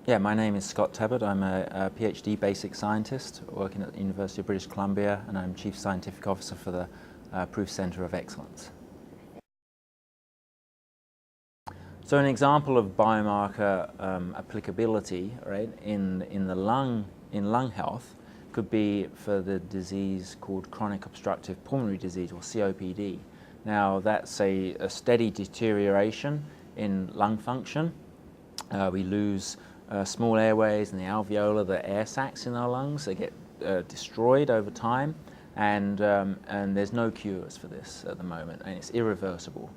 Yeah, my name is Scott Tebbutt. I'm a PhD basic scientist working at the University of British Columbia, and I'm Chief Scientific Officer for the Proof Center of Excellence. So an example of biomarker applicability, right, in lung health could be for the disease called chronic obstructive pulmonary disease, or COPD. Now that's a steady deterioration in lung function. We lose small airways and the alveolar, the air sacs in our lungs. They get destroyed over time, and there's no cures for this at the moment, and it's irreversible.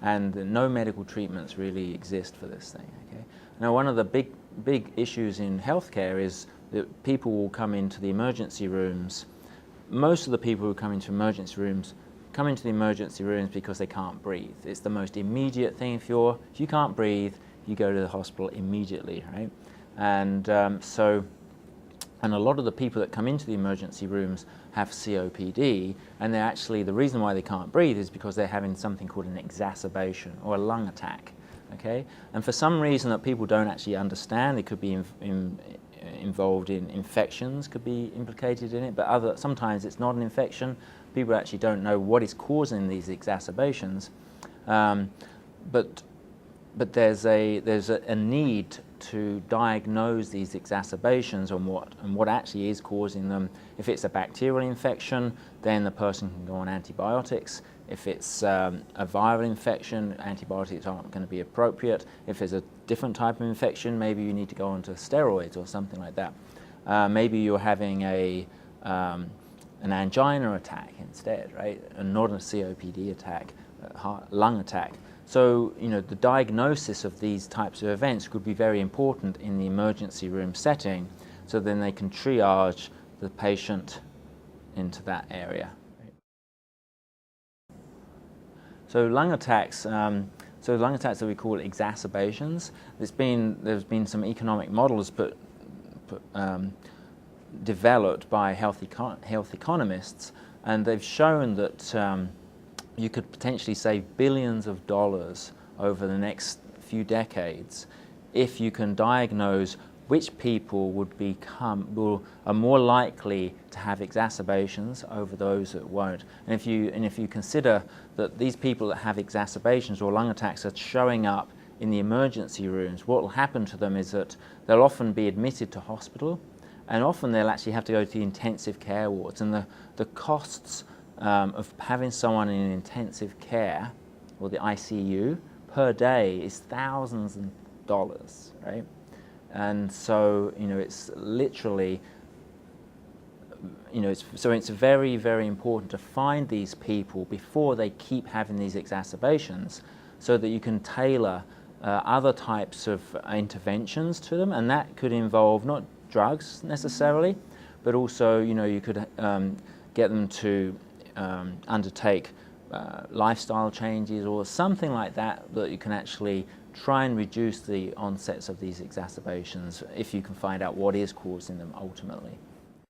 And no medical treatments really exist for this thing. Okay? Now, one of the big issues in healthcare is that people will come into the emergency rooms. Most of the people who come into emergency rooms come into the emergency rooms because they can't breathe. It's the most immediate thing. If you can't breathe, you go to the hospital immediately, right? And and a lot of the people that come into the emergency rooms have COPD, and they're actually, the reason why they can't breathe is because they're having something called an exacerbation or a lung attack, okay? And for some reason that people don't actually understand, it could be involved in infections, could be implicated in it, but sometimes it's not an infection. People actually don't know what is causing these exacerbations, but there's a need to diagnose these exacerbations and what actually is causing them. If it's a bacterial infection, then the person can go on antibiotics. If it's a viral infection, antibiotics aren't going to be appropriate. If it's a different type of infection, maybe you need to go onto steroids or something like that. Maybe you're having an angina attack instead, right? And not a COPD attack, lung attack. So, you know, the diagnosis of these types of events could be very important in the emergency room setting, so then they can triage the patient into that area. So lung attacks, that we call exacerbations. There's been some economic models developed by health economists, and they've shown that you could potentially save billions of dollars over the next few decades if you can diagnose which people are more likely to have exacerbations over those that won't. And if you consider that these people that have exacerbations or lung attacks are showing up in the emergency rooms, what will happen to them is that they'll often be admitted to hospital, and often they'll actually have to go to the intensive care wards, and the costs of having someone in intensive care, or the ICU, per day is thousands of dollars, right? And so, you know, it's literally, you know, it's very, very important to find these people before they keep having these exacerbations, so that you can tailor other types of interventions to them, and that could involve not drugs necessarily, but also, you know, you could get them to undertake lifestyle changes or something like that you can actually try and reduce the onsets of these exacerbations if you can find out what is causing them ultimately.